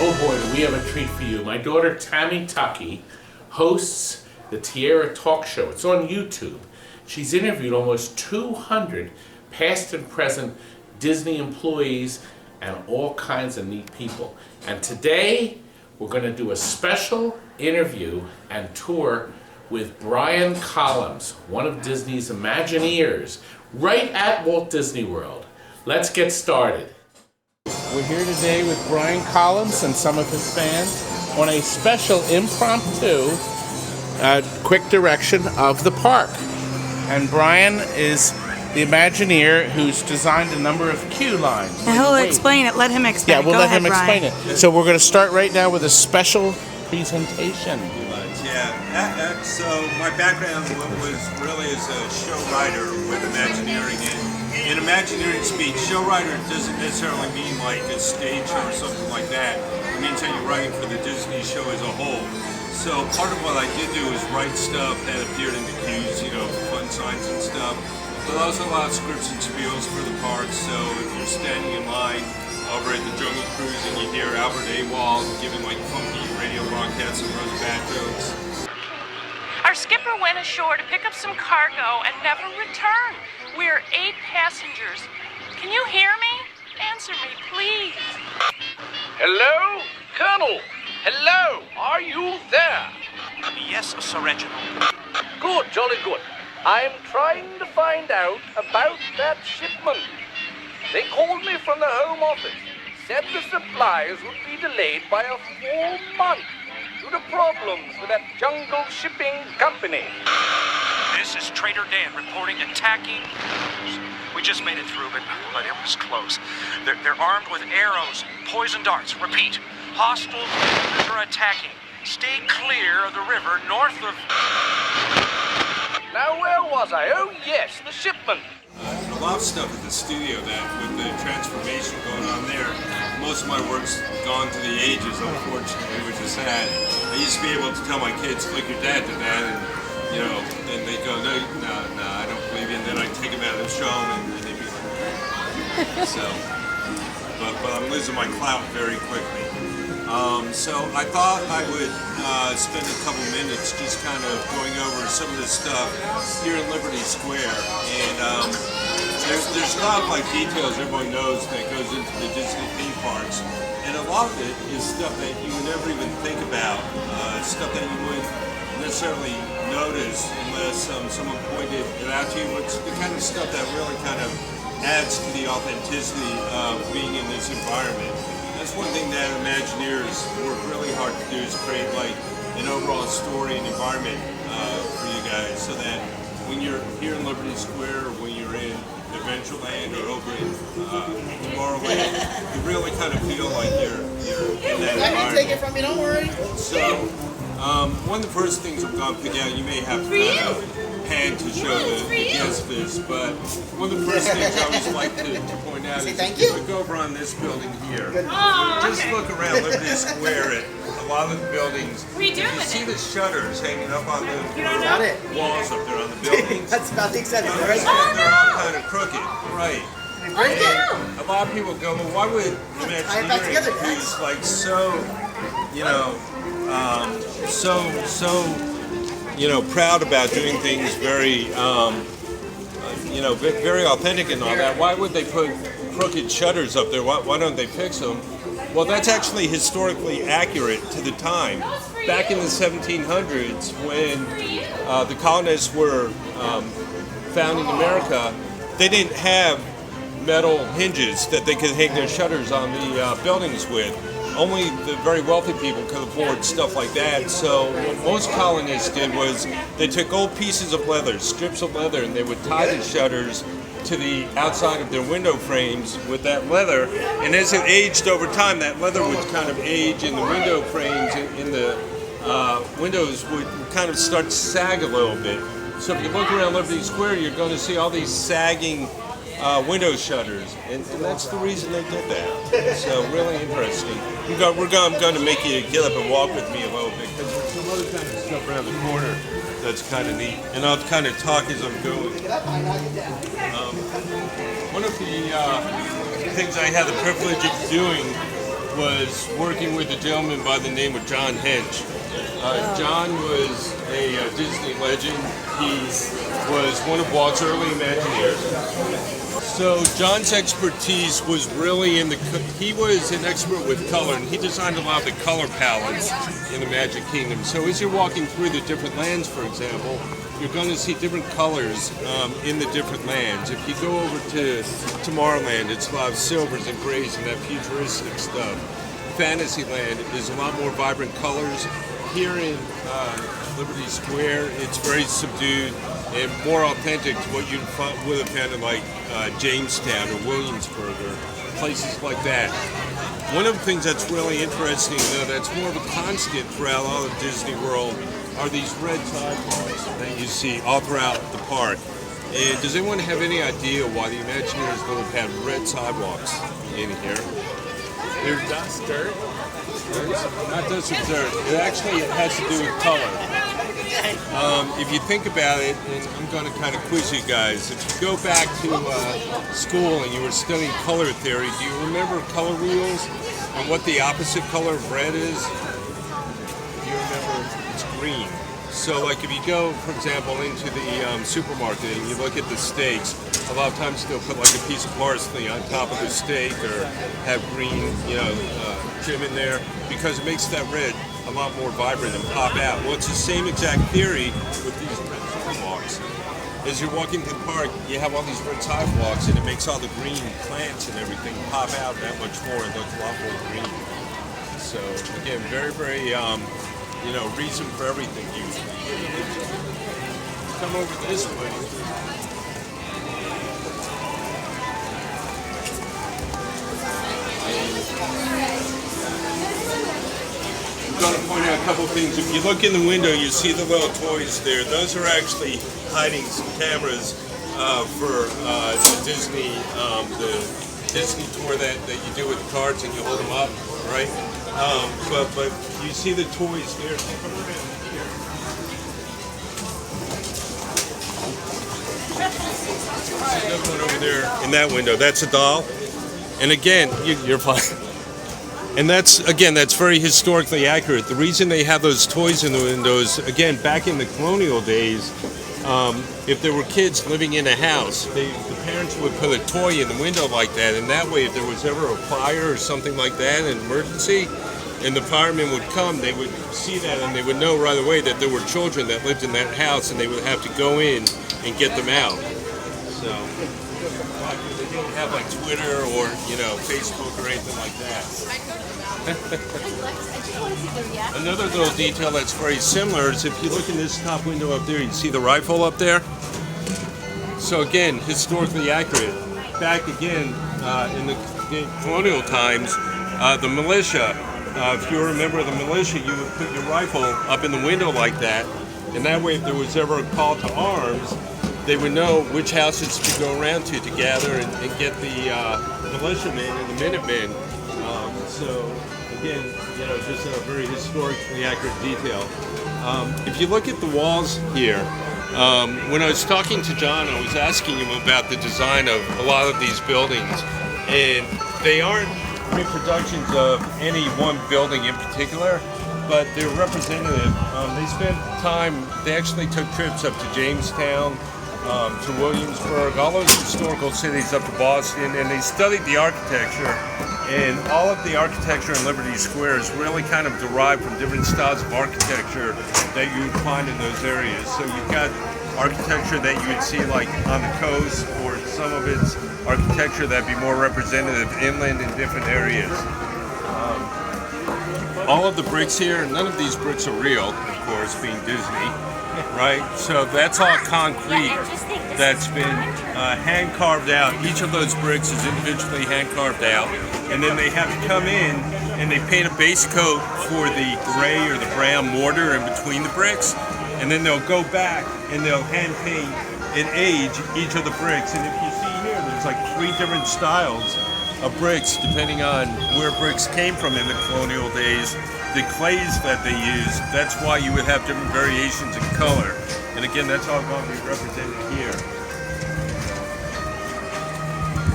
Oh boy, do we have a treat for you. My daughter Tammy Tuckey hosts the TIARA Talk Show. It's on YouTube. She's interviewed almost 200 past and present Disney employees and all kinds of neat people. And today we're going to do a special interview and tour with Brian Collins, one of Disney's Imagineers, right at Walt Disney World. Let's get started. We're here today with Brian Collins and some of his fans on a special impromptu quick direction of the park. And Brian is the Imagineer who's designed a number of queue lines. And he'll explain it. Let him explain it. Yeah, we'll let him explain Brian. it. So we're going to start right now with a special presentation. Yeah, so my background was really as a show writer with Imagineering. In Imagineering speak, show writer doesn't necessarily mean like a stage show or something like that. It means that you're writing for the Disney show as a whole. So part of what I did do is write stuff that appeared in the queues, fun signs and stuff. But also a lot of scripts and spiels for the parks. So if you're standing in line over at the Jungle Cruise and you hear Albert Awol giving like funky radio broadcasts and Rose Bad jokes. Our skipper went ashore to pick up some cargo and never returned. We're 8 passengers. Can you hear me? Answer me, please. Hello? Colonel! Hello! Are you there? Yes, Sir Reginald. Good, jolly good. I'm trying to find out about that shipment. They called me from the Home Office. Said the supplies would be delayed by a full month due to problems with that Jungle Shipping Company. This is Trader Dan reporting attacking. We just made it through, but it was close. They're armed with arrows, poison darts. Repeat, hostile are attacking. Stay clear of the river north of... Now, where was I? Oh, yes, the shipment. A lot of stuff at the studio that with the transformation going on there, most of my work's gone to the ages, unfortunately, which is sad. I used to be able to tell my kids, like your dad did that, and then they go, no, I don't believe you, and then I take them out and show them, and they'd be like, so, but I'm losing my clout very quickly. So I thought I would spend a couple minutes just kind of going over some of this stuff here in Liberty Square, and there's a lot of like details everyone knows that goes into the Disney theme parks, and a lot of it is stuff that you would never even think about, stuff that you wouldn't necessarily notice unless someone pointed it out to you. It's the kind of stuff that really kind of adds to the authenticity of being in this environment. That's one thing that Imagineers work really hard to do, is create like an overall story and environment for you guys, so that when you're here in Liberty Square, or when you're in Adventureland or over in Tomorrowland, you really kind of feel like you're in that environment. I can take it from you, don't worry. So, one of the first things I'm going to pick out, you may have to kind of pan to show the guest this, but one of the first things I always like to point out is if you look over on this building here, just look around Liberty Square at a lot of the buildings. What are you doing you with see it? the shutters hanging up on the walls up there on the That's buildings. about the extent of it, They're right? all kind of crooked, right? Break it. And a lot of people go, well, why would Imagineering, who's like so, proud about doing things very, very authentic and all that, why would they put crooked shutters up there? Why don't they fix them? Well, that's actually historically accurate to the time. Back in the 1700s, when the colonists were founding America, they didn't have metal hinges that they could hang their shutters on the buildings with. Only the very wealthy people could afford stuff like that. So what most colonists did was they took old pieces of leather, strips of leather, and they would tie the shutters to the outside of their window frames with that leather. And as it aged over time, that leather would kind of age in the window frames, in the windows would kind of start to sag a little bit. So if you look around Liberty Square, you're going to see all these sagging window shutters, and that's the reason they did that. So really interesting. I'm going to make you get up and walk with me a little bit, because there's some other kind of stuff around the corner that's kind of neat, and I'll kind of talk as I'm going. One of the things I had the privilege of doing was working with a gentleman by the name of John Hench. John was a Disney legend. He was one of Walt's early Imagineers. So John's expertise was really he was an expert with color, and he designed a lot of the color palettes in the Magic Kingdom. So as you're walking through the different lands, for example, you're going to see different colors in the different lands. If you go over to Tomorrowland, it's a lot of silvers and grays and that futuristic stuff. Fantasyland is a lot more vibrant colors. Here in Liberty Square, it's very subdued and more authentic to what you would have found in like Jamestown or Williamsburg or places like that. One of the things that's really interesting, though, that's more of a constant throughout all of Disney World are these red sidewalks that you see all throughout the park. And does anyone have any idea why the Imagineers would have had red sidewalks in here? They're dust, dirt. Not dust or dirt. It has to do with color. If you think about it, and I'm going to kind of quiz you guys, if you go back to school and you were studying color theory, do you remember color wheels and what the opposite color of red is? You remember it's green. So like if you go, for example, into the supermarket and you look at the steaks, a lot of times they'll put like a piece of parsley on top of the steak or have green, trim in there because it makes that red a lot more vibrant and pop out. Well, it's the same exact theory with these red sidewalks. As you're walking through the park, you have all these red sidewalks and it makes all the green plants and everything pop out that much more and look a lot more green. So again, very, very, reason for everything usually. Come over this way. I'm going to point out a couple things. If you look in the window, you see the little toys there. Those are actually hiding some cameras for the Disney tour that you do with the cards and you hold them up, right? But you see the toys there. Come around here. See that one over there in that window? That's a doll. And again, you're fine. And that's very historically accurate. The reason they have those toys in the windows, again, back in the colonial days, if there were kids living in a house, the parents would put a toy in the window like that, and that way if there was ever a fire or something like that, an emergency, and the firemen would come, they would see that and they would know right away that there were children that lived in that house and they would have to go in and get them out. So they didn't have like Twitter or Facebook or anything like that. Another little detail that's very similar is if you look in this top window up there, you see the rifle up there. So again, historically accurate. Back again in the colonial times, the militia, if you remember the militia, you would put your rifle up in the window like that, and that way if there was ever a call to arms, they would know which houses to go around to gather and get the militiamen and the Minutemen. So again, just a very historically accurate detail. If you look at the walls here, when I was talking to John, I was asking him about the design of a lot of these buildings, and they aren't reproductions of any one building in particular, but they're representative. They spent time, they actually took trips up to Jamestown, to Williamsburg, all those historical cities up to Boston, and they studied the architecture. And all of the architecture in Liberty Square is really kind of derived from different styles of architecture that you would find in those areas. So you've got architecture that you would see like on the coast, or some of it's architecture that'd be more representative inland in different areas. All of the bricks here, none of these bricks are real, of course, being Disney, right? So that's all concrete that's been hand carved out. Each of those bricks is individually hand carved out, and then they have to come in and they paint a base coat for the gray or the brown mortar in between the bricks, and then they'll go back and they'll hand paint and age each of the bricks. And if you see here, there's like 3 different styles of bricks depending on where bricks came from in the colonial days. The clays that they use, that's why you would have different variations in color. And again, that's all going to be represented here.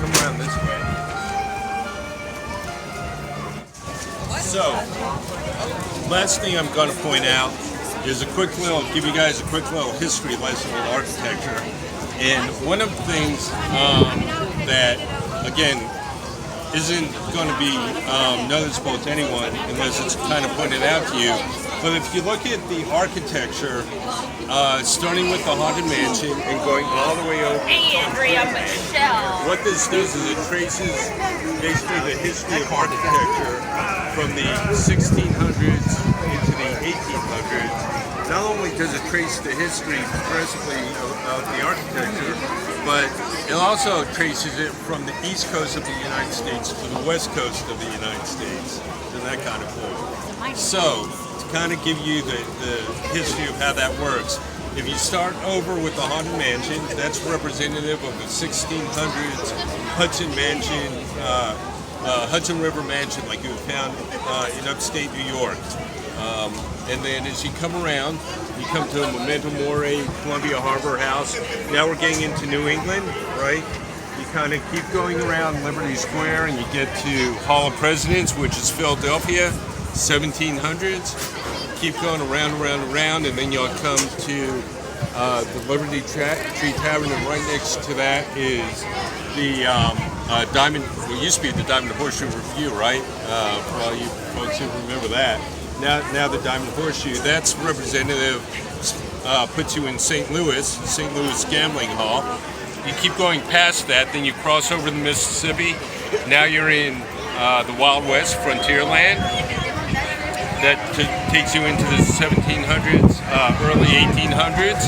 Come around this way. So, last thing I'm going to point out is give you guys a quick little history lesson with architecture. And one of the things that, again, isn't going to be noticeable to anyone unless it's kind of pointed out to you. But if you look at the architecture, starting with the Haunted Mansion and going all the way over, what this does is it traces basically the history of architecture from the 1600s into the 1800s. Not only does it trace the history progressively of the architecture, but it also traces it from the east coast of the United States to the west coast of the United States. Isn't that kind of cool? So, to kind of give you the history of how that works, if you start over with the Haunted Mansion, that's representative of the 1600s Hudson Mansion, Hudson River Mansion, like you found in upstate New York. And then as you come around, you come to Memento Mori, Columbia Harbor House. Now we're getting into New England, right? You kind of keep going around Liberty Square and you get to Hall of Presidents, which is Philadelphia, 1700s. Keep going around, and then you'll come to the Liberty Tree Tavern, and right next to that is the Diamond, well, it used to be the Diamond Horseshoe Review, right? For all you folks who remember that. Now the Diamond Horseshoe, that's representative, puts you in St. Louis Gambling Hall. You keep going past that, then you cross over the Mississippi. Now you're in the Wild West, Frontierland. That takes you into the 1700s, early 1800s.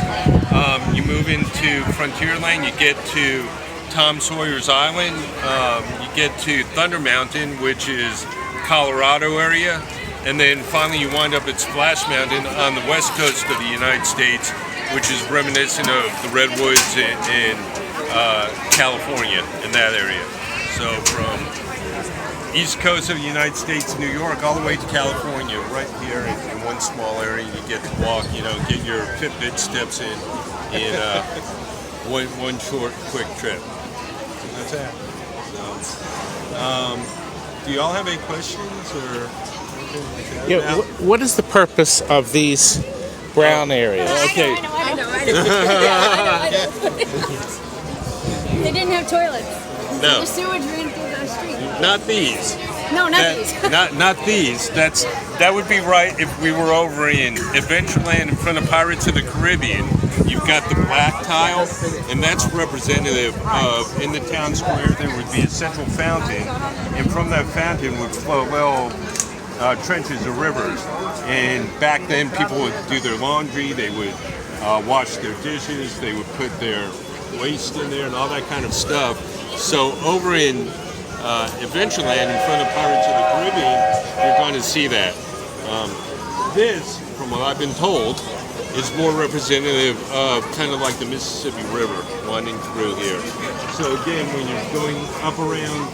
You move into Frontierland, you get to Tom Sawyer's Island, you get to Thunder Mountain, which is Colorado area. And then finally you wind up at Splash Mountain on the west coast of the United States, which is reminiscent of the redwoods in California, in that area. So from east coast of the United States, New York, all the way to California, right here in one small area, you get to walk, get your Fitbit steps in one short, quick trip. And that's that. So, do y'all have any questions or? Yeah, what is the purpose of these brown areas? Okay. I know. They didn't have toilets. No. The sewage ran through the street. Not these. No, not these. not these. That would be right if we were over in Adventureland in front of Pirates of the Caribbean. You've got the black tile, and that's representative of, in the town square, there would be a central fountain, and from that fountain would flow trenches or rivers. And back then people would do their laundry, they would wash their dishes, they would put their waste in there and all that kind of stuff. So over in Adventureland in front of Pirates of the Caribbean, you're going to see that. This, from what I've been told, is more representative of kind of like the Mississippi River winding through here. So again, when you're going up around,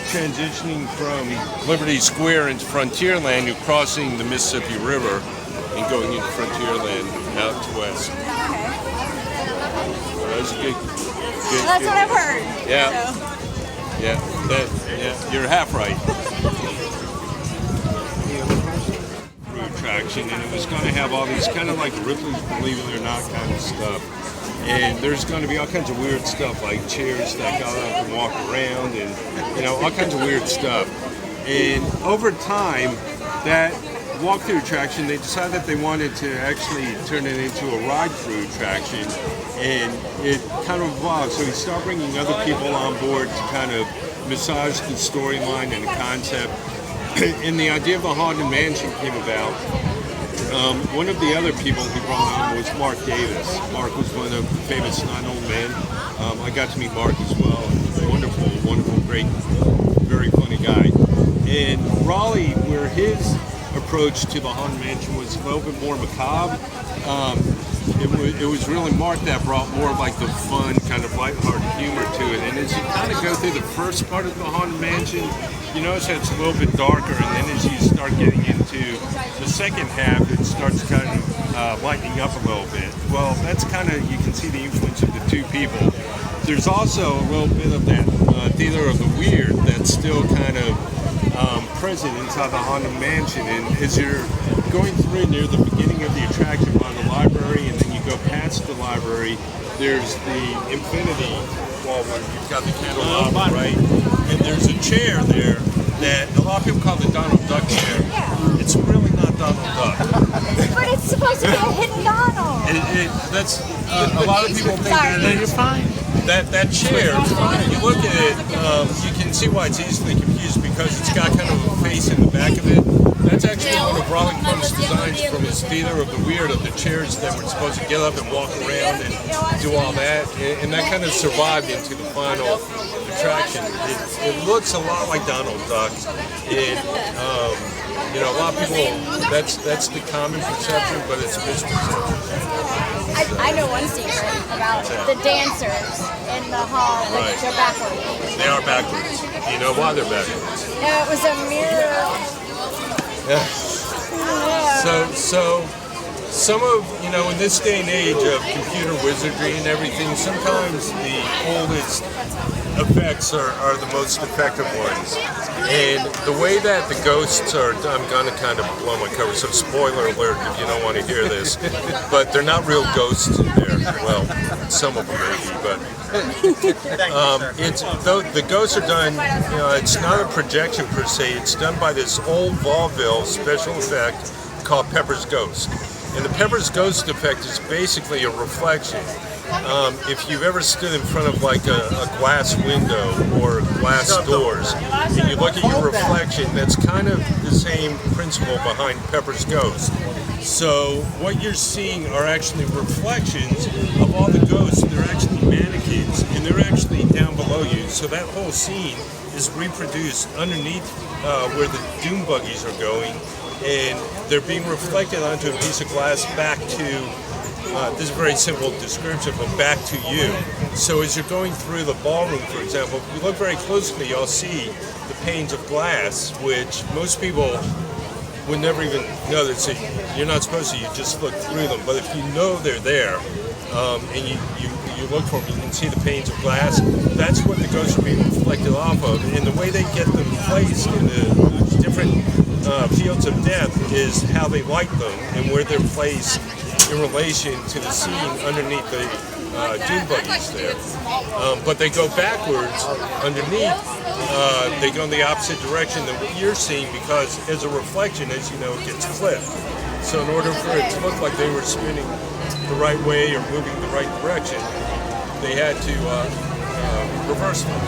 transitioning from Liberty Square into Frontierland, you're crossing the Mississippi River and going into Frontierland out to west. So that's good. Well, that's what I've heard. Yeah. So. Yeah, you're half right. Attraction, and it was going to have all these kind of like Ripley's Believe It or Not kind of stuff. And there's going to be all kinds of weird stuff, like chairs that got up and walk around, and all kinds of weird stuff. And over time, that walkthrough attraction, they decided that they wanted to actually turn it into a ride-through attraction, and it kind of evolved. So we started bringing other people on board to kind of massage the storyline and the concept. And the idea of the Haunted Mansion came about. One of the other people he brought on was Mark Davis. Mark was one of the famous Nine Old Men. I got to meet Mark as well. Wonderful, great, very funny guy. And Raleigh, where his approach to the Haunted Mansion was a little bit more macabre, it was really Mark that brought more of like the fun, kind of lighthearted humor to it. And as you kind of go through the first part of the Haunted Mansion, you notice that it's a little bit darker, and then as you start getting into the second half, it starts kind of lightening up a little bit. Well, that's kind of, you can see the influence of the two people. There's also a little bit of that theater of the weird that's still kind of present inside the Haunted Mansion, and as you're going through near the beginning of the attraction by the library, and then you go past the library, there's the infinity wall where you've got the candelabra, right? And there's a chair there that a lot of people call the Donald Duck chair. It's really not Donald Duck. But it's supposed to be a hidden Donald. That's a lot of people think that You're fine. that chair, you look at it, you can see why it's easily confused because it's got kind of a face in the back of it. That's actually one of Rolling Crumb's designs from his Theater of the Weird, of the chairs that were supposed to get up and walk around and do all that. And that kind of survived into the final attraction. It looks a lot like Donald Duck. You know, a lot of people, that's the common perception, but it's misperception. I know one secret about the dancers in the hall. Right. They're backwards. They are backwards. You know why they're backwards? No, it was a mirror. Yeah. So some of, you know, in this day and age of computer wizardry and everything, sometimes the oldest effects are the most effective ones. And the way that the ghosts are, I'm going to kind of blow my cover, so spoiler alert if you don't want to hear this, but they're not real ghosts in there. Well, some of them maybe, but the ghosts are done, you know, it's not a projection per se, it's done by this old vaudeville special effect called Pepper's Ghost. And the Pepper's Ghost effect is basically a reflection. If you've ever stood in front of like a glass window or glass doors, and you look at your reflection, that's kind of the same principle behind Pepper's Ghost. So what you're seeing are actually reflections of all the ghosts. They're actually mannequins, and they're actually down below you. So that whole scene is reproduced underneath where the doom buggies are going, and they're being reflected onto a piece of glass back to this is a very simple description, but back to you. So as you're going through the ballroom, for example, if you look very closely, you'll see the panes of glass, which most people would never even know that. So you're not supposed to, you just look through them. But if you know they're there, and you look for them, you can see the panes of glass. That's what the ghosts are being reflected off of. And the way they get them placed in the different fields of death is how they light them and where they're placed in relation to the scene underneath the doom buggies there. But they go backwards underneath. They go in the opposite direction than what you're seeing because as a reflection, as you know, it gets flipped. So in order for it to look like they were spinning the right way or moving the right direction, they had to reverse them.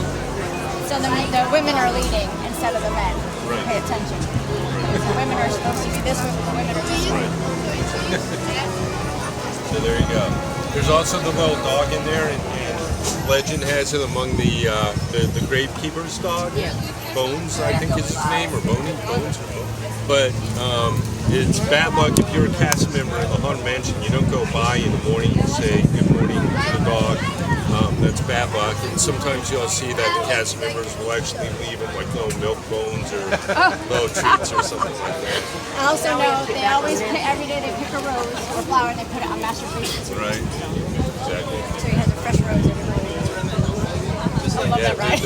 So the women are leading instead of the men. Right. Pay attention. The women are supposed to be this way, the women are this way. So there you go. There's also the little dog in there, and legend has it among the gravekeeper's dog. Yeah. Bones, I think is his name, or Bones. But it's bad luck if you're a cast member in the Haunted Mansion. You don't go by in the morning and say good morning to the dog. That's bad luck. And sometimes you'll see that the cast members will actually leave them like little milk bones or little treats or something like that. I also know they always put every day they pick a rose or flower and they put it on masterpieces. Right. Exactly. So he has a fresh rose every morning. I love that ride.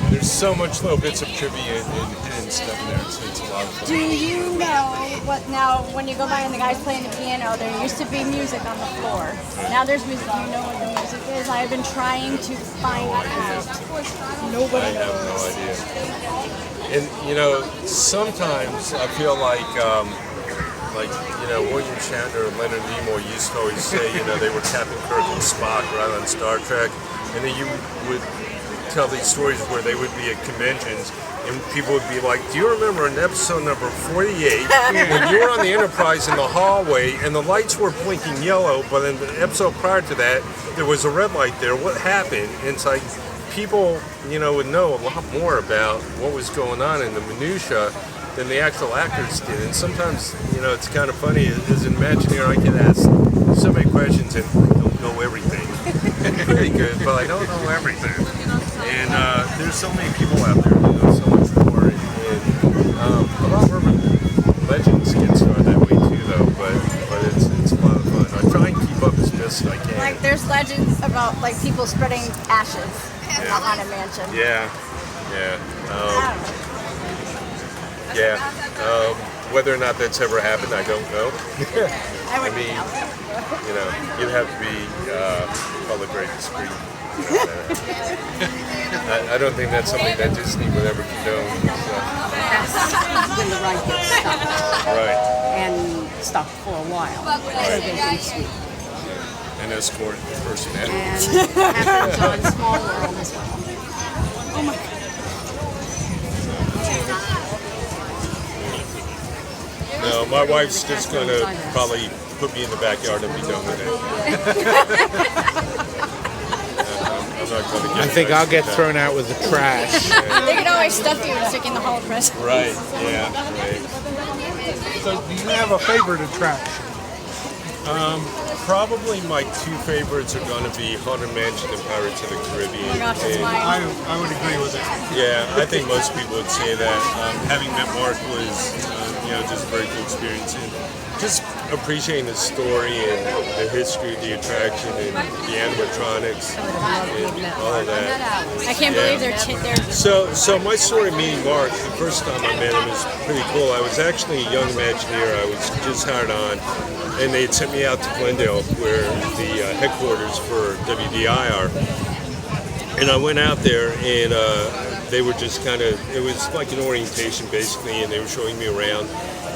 There's so much little bits of trivia and stuff in there. It's a lot of fun. Do you know what now? When you go by and the guy's playing the piano, there used to be music on the floor. Now there's music. Do you know what the music is? I have been trying to find out. Nobody knows. I have no idea. And you know, sometimes I feel like you know, William Shatner and Leonard Nimoy used to always say, you know, they were Captain Kirk and Spock right on Star Trek, and then you would tell these stories where they would be at conventions and people would be like, do you remember in episode number 48 when you were on the Enterprise in the hallway and the lights were blinking yellow, but in the episode prior to that there was a red light there, what happened? And it's like people, you know, would know a lot more about what was going on in the minutia than the actual actors did. And sometimes, you know, it's kind of funny, as an Imagineer I get asked so many questions and I don't know everything. Pretty good, but I don't know everything. And there's so many people out there who know so much more. And a lot of urban legends get started that way too, though. But it's a lot of fun. I try and keep up as best as I can. Like there's legends about like people spreading ashes in the Haunted Mansion. Yeah. Yeah. Whether or not that's ever happened, I don't know. I mean, you know, you'd have to be probably very discreet. I don't think that's something that Disney would ever condone. So. That's when the ride gets stuck. Right. And stuck for a while. So they can sweep. And escort the person in. And happens on Small World as well. Oh my God. No, my wife's just going to probably put me in the backyard and be done with it. I'm not going to get I think I'll get thrown out with the trash. They can always stuff you and stick in the Hall of Presidents. Right, yeah, right. So do you have a favorite attraction? Probably my two favorites are going to be Haunted Mansion and Pirates of the Caribbean. Oh my gosh, that's And- mine. I would agree with it. Yeah, I think most people would say that. Having met Mark was, just a very cool experience. And just appreciating the story and the history of the attraction and the animatronics and all of that. I can't believe they're So my story meeting Mark, the first time I met him was pretty cool. I was actually a young Imagineer. I was just hired on, and they had sent me out to Glendale, where the headquarters for WDI are. And I went out there, and they were just it was like an orientation basically, and they were showing me around.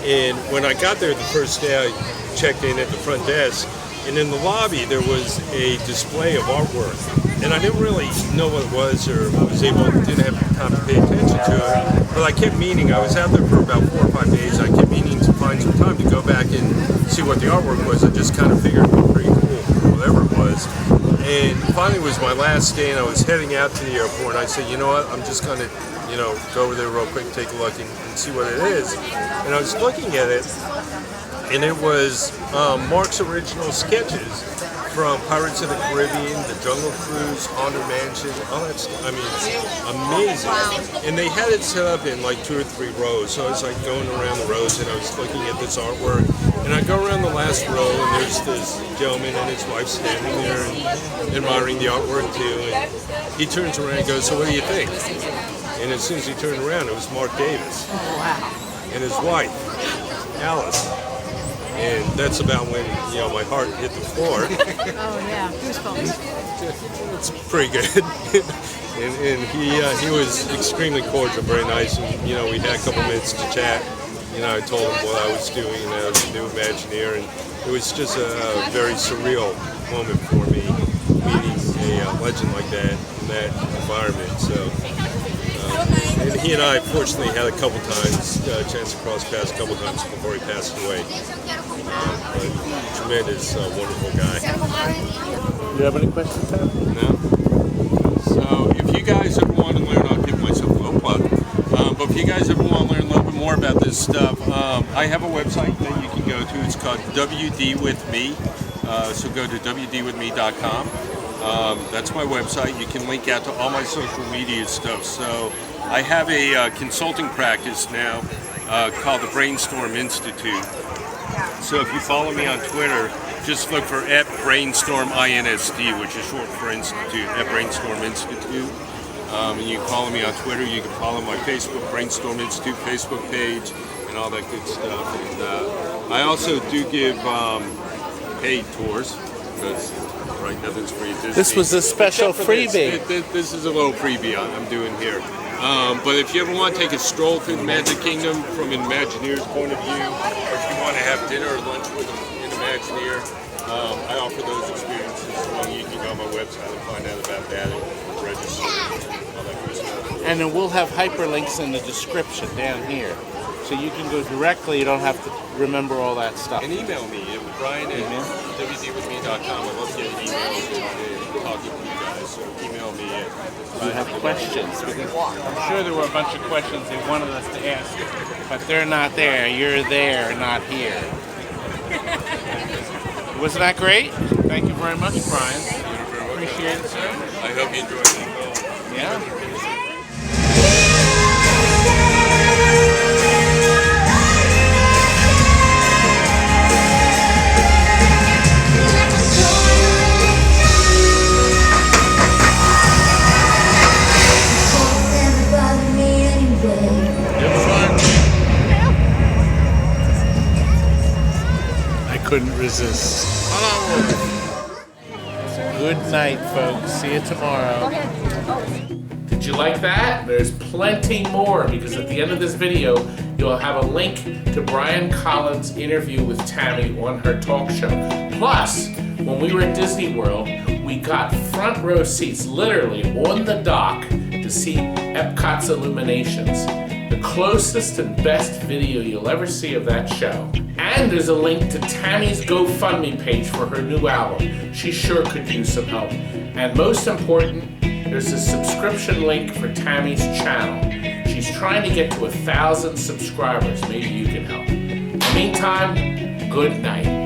And when I got there the first day, I checked in at the front desk, and in the lobby there was a display of artwork. And I didn't really know what it was, or didn't have time to pay attention to it. But I kept meaning, I was out there for about 4 or 5 days, I kept meaning to find some time to go back and see what the artwork was. I just kind of figured it was pretty cool, whatever it was. And finally it was my last day, and I was heading out to the airport, and I said, you know what, I'm just going to go over there real quick, take a look and see what it is. And I was looking at it, and it was Mark's original sketches from Pirates of the Caribbean, The Jungle Cruise, Haunted Mansion, all that stuff. I mean, it's amazing. And they had it set up in like 2 or 3 rows, so I was like going around the rows, and I was looking at this artwork. And I go around the last row, and there's this gentleman and his wife standing there and admiring the artwork too. And he turns around and goes, "So what do you think?" And as soon as he turned around, it was Mark Davis and his wife, Alice. And that's about when my heart hit the floor. Oh yeah, goosebumps. It's pretty good. and he was extremely cordial, very nice. And we had a couple minutes to chat. I told him what I was doing, and I was a new Imagineer, and it was just a very surreal moment for me, meeting a legend like that in that environment. So. And he and I, fortunately, had a couple times, a chance to cross paths a couple times before he passed away. But tremendous, wonderful guy. Do you have any questions, Tom? No? So, if you guys ever want to learn, I'll give myself a little plug. But if you guys ever want to learn a little bit more about this stuff, I have a website that you can go to. It's called WD With Me. So go to WDWithMe.com. That's my website. You can link out to all my social media stuff. So I have a consulting practice now called the Brainstorm Institute. So if you follow me on Twitter, just look for @BrainstormINST, which is short for Institute, @Brainstorm Institute. And you can follow me on Twitter. You can follow my Facebook, Brainstorm Institute Facebook page, and all that good stuff. And I also do give paid tours, because right, nothing's free at Disney. This was a special freebie. This is a little freebie I'm doing here. But if you ever want to take a stroll through the Magic Kingdom from an Imagineer's point of view, or if you want to have dinner or lunch with an Imagineer, I offer those experiences. So you can go on my website and find out about that and register and all that good stuff. And then we'll have hyperlinks in the description down here. So you can go directly, you don't have to remember all that stuff. And email me at brian@wdwithme.com. I love getting emails and talking to you guys. So email me at You have questions, because I'm sure there were a bunch of questions they wanted us to ask, but they're not there. You're there, not here. Wasn't that great? Thank you very much, Brian. Appreciate it, sir. I hope you enjoyed it. Yeah. couldn't resist. Good night, folks. See you tomorrow. Did you like that? There's plenty more, because at the end of this video, you'll have a link to Brian Collins' interview with Tammy on her talk show. Plus, when we were at Disney World, we got front row seats, literally on the dock, to see Epcot's Illuminations. The closest and best video you'll ever see of that show. And there's a link to Tammy's GoFundMe page for her new album. She sure could use some help. And most important, there's a subscription link for Tammy's channel. She's trying to get to 1,000 subscribers. Maybe you can help. In the meantime, good night.